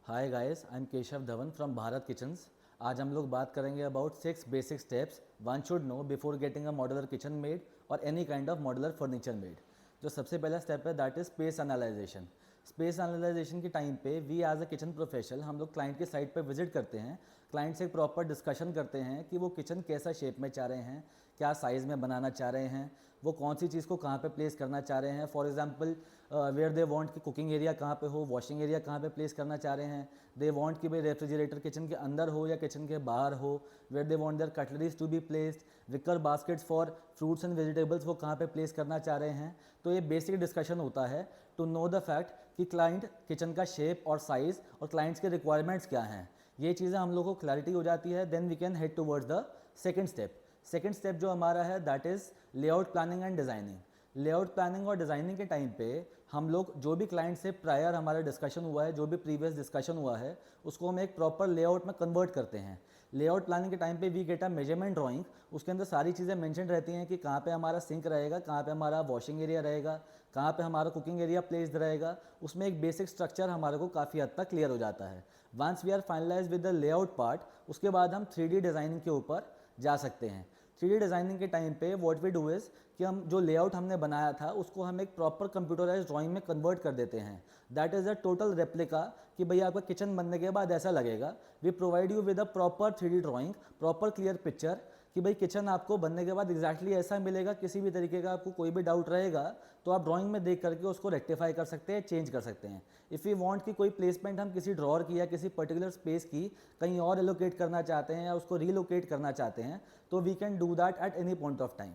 Hi guys, I am Keshav Dhawan from Bharat kitchens. आज हम लोग बात करेंगे about 6 basic steps one should know before getting a modular kitchen made और any kind of modular furniture made. जो सबसे पहला स्टेप है that is space analysation. Space analysation के टाइम पे we as a kitchen professional हम लोग client के साइट पे विजिट करते हैं, क्लाइंट से प्रॉपर डिस्कशन करते हैं कि वो किचन कैसा शेप में चाह रहे हैं, क्या साइज़ में बनाना चाह रहे हैं, वो कौन सी चीज़ को कहाँ पे प्लेस करना चाह रहे हैं। For example where they want कि कुकिंग एरिया कहाँ पे हो, वॉशिंग एरिया कहाँ पे प्लेस करना चाह रहे हैं। दे वांट कि भाई रेफ्रिजरेटर किचन के अंदर हो या किचन के बाहर हो। Where they want their cutleries to be placed, wicker baskets for fruits and vegetables वो कहाँ पे प्लेस करना चाह रहे हैं। तो ये बेसिक डिस्कशन होता है टू नो द फैक्ट कि क्लाइंट किचन का शेप और साइज़ और क्लाइंट्स के रिक्वायरमेंट्स क्या हैं। ये चीज़ें हम लोग को क्लैरिटी हो जाती है, then we can head towards the second step. Second step जो हमारा है that is layout planning and designing. Layout planning और डिज़ाइनिंग के टाइम पे हम लोग जो भी क्लाइंट से प्रायर हमारा डिस्कशन हुआ है, जो भी प्रीवियस डिस्कशन हुआ है, उसको हम एक प्रॉपर लेआउट में कन्वर्ट करते हैं। लेआउट प्लानिंग के टाइम पे we get a measurement drawing, उसके अंदर सारी चीज़ें मेंशन रहती हैं कि कहाँ पे हमारा सिंक रहेगा, कहाँ पे हमारा वॉशिंग एरिया रहेगा, कहाँ पे हमारा कुकिंग एरिया प्लेस्ड रहेगा। उसमें एक बेसिक स्ट्रक्चर हमारे को काफ़ी हद तक क्लियर हो जाता है। Once we are finalize with the layout part, उसके बाद हम 3D डिज़ाइनिंग के ऊपर जा सकते हैं। 3D डिज़ाइनिंग के टाइम पे व्हाट वी डू इज़ कि हम जो लेआउट हमने बनाया था उसको हम एक प्रॉपर कंप्यूटराइज ड्राइंग में कन्वर्ट कर देते हैं। That is a total replica कि भैया आपका किचन बनने के बाद ऐसा लगेगा। We provide you with a proper 3D drawing, proper clear picture कि भाई किचन आपको बनने के बाद एग्जैक्टली ऐसा मिलेगा। किसी भी तरीके का आपको कोई भी डाउट रहेगा तो आप ड्राइंग में देख करके उसको रेक्टिफाई कर सकते हैं, चेंज कर सकते हैं। इफ़ यू वांट कि कोई प्लेसमेंट हम किसी ड्रॉर की या किसी पर्टिकुलर स्पेस की कहीं और एलोकेट करना चाहते हैं या उसको रीलोकेट करना चाहते हैं तो we can do that at any point of time.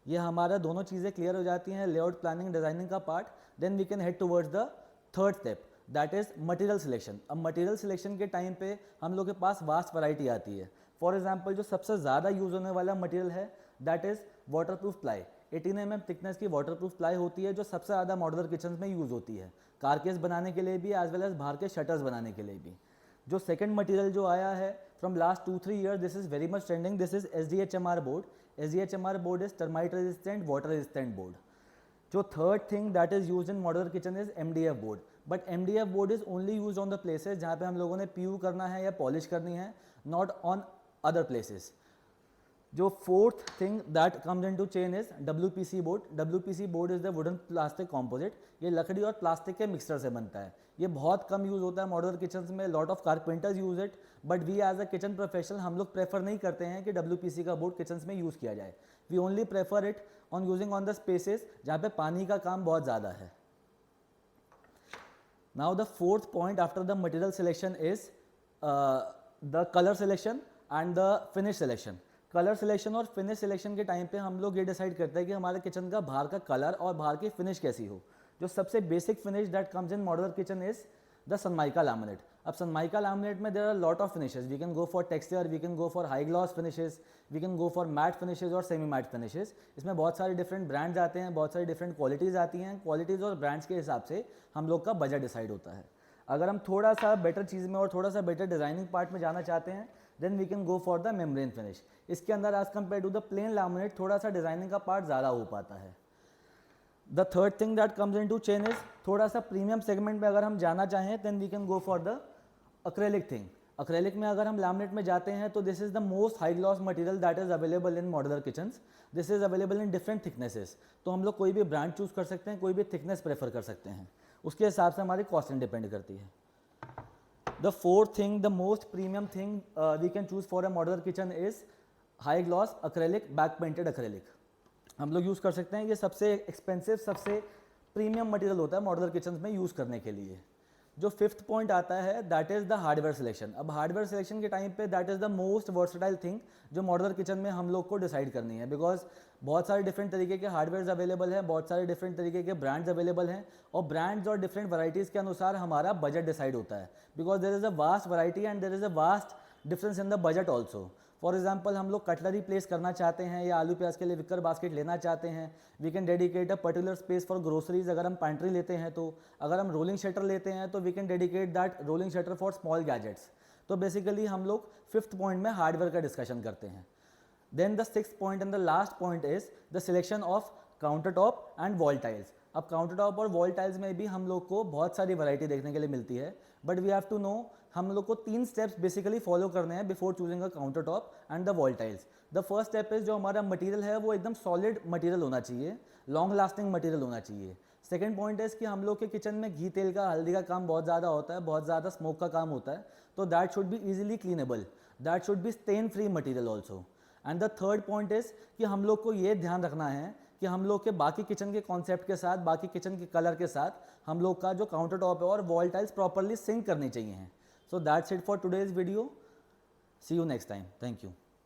ये हमारा दोनों चीज़ें क्लियर हो जाती हैं, लेआउट प्लानिंग डिज़ाइनिंग का part. Then we can head towards the third step that is material selection. अब मटेरियल सिलेक्शन के टाइम पे हम लोग के पास वास्ट वैरायटी आती है। फॉर एग्जांपल जो सबसे ज़्यादा यूज़ होने वाला मटेरियल है that is waterproof ply. 18 mm thickness की वाटरप्रूफ प्लाई होती है जो सबसे ज़्यादा मॉड्यूलर किचन में यूज़ होती है, कारकेस बनाने के लिए भी एज वेल एज बाहर के शटर्स बनाने के लिए भी। जो सेकंड मटेरियल जो आया है from last 2-3 year, this is very much trending, this is SDHMR board. SDHMR board is termite resistant, water resistant board. जो third thing that is used in modular kitchen is MDF board, but MDF board is only used on the places जहाँ पे हम लोगों ने PU करना है या polish करनी है, नॉट ऑन अदर प्लेसेस। जो fourth thing that comes into chain is WPC board. WPC board is the wooden plastic composite. ये लकड़ी और प्लास्टिक के मिक्सचर से बनता है। ये बहुत कम यूज़ होता है मॉड्यूलर किचन में, lot of carpenters use it, but we as a kitchen professional हम लोग प्रेफर नहीं करते हैं कि WPC का बोर्ड किचन में यूज़ किया जाए। We only prefer it on using on the spaces जहाँ पे पानी का काम बहुत ज़्यादा है। Now the fourth point after the material selection is the color selection and the finish selection. Colour selection और फिनिश सिलेक्शन के टाइम पे हम लोग ये डिसाइड करते हैं कि हमारे किचन का बाहर का कलर और बाहर की फिनिश कैसी हो। जो सबसे basic finish that comes in modular kitchen is the Sunmica laminate. अब सनमाइका लैमिनेट में there are lot of finishes, we can go for texture, we can go for high gloss finishes, we can go for matt finishes और semi matt finishes. इसमें बहुत सारे different brands आते हैं, बहुत सारी डिफरेंट क्वालिटीज़ आती हैं। क्वालिटीज़ और ब्रांड्स के हिसाब से हम लोग का बजट डिसाइड होता है। अगर हम थोड़ा सा बेटर चीज़ में और थोड़ा सा बेटर डिज़ाइनिंग पार्ट में जाना चाहते हैं then we can go for the membrane finish. इसके अंदर as compare to the plain laminate थोड़ा सा डिज़ाइनिंग का पार्ट ज़्यादा हो पाता है। The third thing that comes into chain is थोड़ा सा प्रीमियम सेगमेंट में अगर हम जाना चाहें then we can go for the acrylic thing. Acrylic में अगर हम लैमिनेट में जाते हैं तो this is the most high gloss material that is available in modular kitchens. This is available in different thicknesses. तो हम लोग कोई भी ब्रांड चूज कर सकते हैं, कोई भी थिकनेस प्रेफर कर सकते हैं, उसके हिसाब से हमारी कॉस्टिंग डिपेंड करती है। The fourth thing, the most premium thing we can choose for a modular kitchen is high gloss acrylic, back painted acrylic. हम लोग यूज़ कर सकते हैं। ये सबसे एक्सपेंसिव, सबसे प्रीमियम मटेरियल होता है मॉड्यूलर किचन में यूज़ करने के लिए। जो फिफ्थ पॉइंट आता है that is the hardware selection. अब हार्डवेयर सिलेक्शन के टाइम पे that is the most versatile thing जो मॉड्यूलर किचन में हम लोग को डिसाइड करनी है, बिकॉज बहुत सारे डिफरेंट तरीके के हार्डवेयर अवेलेबल हैं, बहुत सारे डिफरेंट तरीके के ब्रांड्स अवेलेबल हैं और ब्रांड्स और डिफरेंट वैराइटीज़ के अनुसार हमारा बजट डिसाइड होता है, because there is a vast variety and there is a vast difference in the budget also. For example हम लोग कटलरी प्लेस करना चाहते हैं या आलू प्याज के लिए विकर बास्केट लेना चाहते हैं, we can dedicate a particular space for groceries. अगर हम पैंट्री लेते हैं तो, अगर हम रोलिंग शटर लेते हैं तो we can dedicate that rolling shutter for small gadgets. तो बेसिकली हम लोग फिफ्थ पॉइंट में हार्डवेयर का डिस्कशन करते हैं। Then the sixth point and the last point is the selection of counter top and wall tiles. अब counter top और wall tiles में भी हम लोग को बहुत सारी वैरायटी देखने के लिए मिलती है, but we have to know हम लोग को 3 स्टेप्स बेसिकली फॉलो करने हैं before choosing a counter top and the wall tiles. The first step is जो हमारा मटेरियल है वो एकदम सॉलिड मटेरियल होना चाहिए, लॉन्ग लास्टिंग मटेरियल होना चाहिए। सेकेंड पॉइंट है कि हम लोग के किचन में घी तेल का हल्दी का काम बहुत ज़्यादा होता है, बहुत ज़्यादा स्मोक का काम होता है, तो that should be easily cleanable, that should be stain free material also. And the third point is कि हम लोग को ये ध्यान रखना है कि हम लोग के बाकी किचन के कॉन्सेप्ट के साथ, बाकी किचन के कलर के साथ हम लोग का जो काउंटर टॉप है और वॉल टाइल्स प्रॉपरली सिंक करनी चाहिए। So that's it for today's video, see you next time, thank you.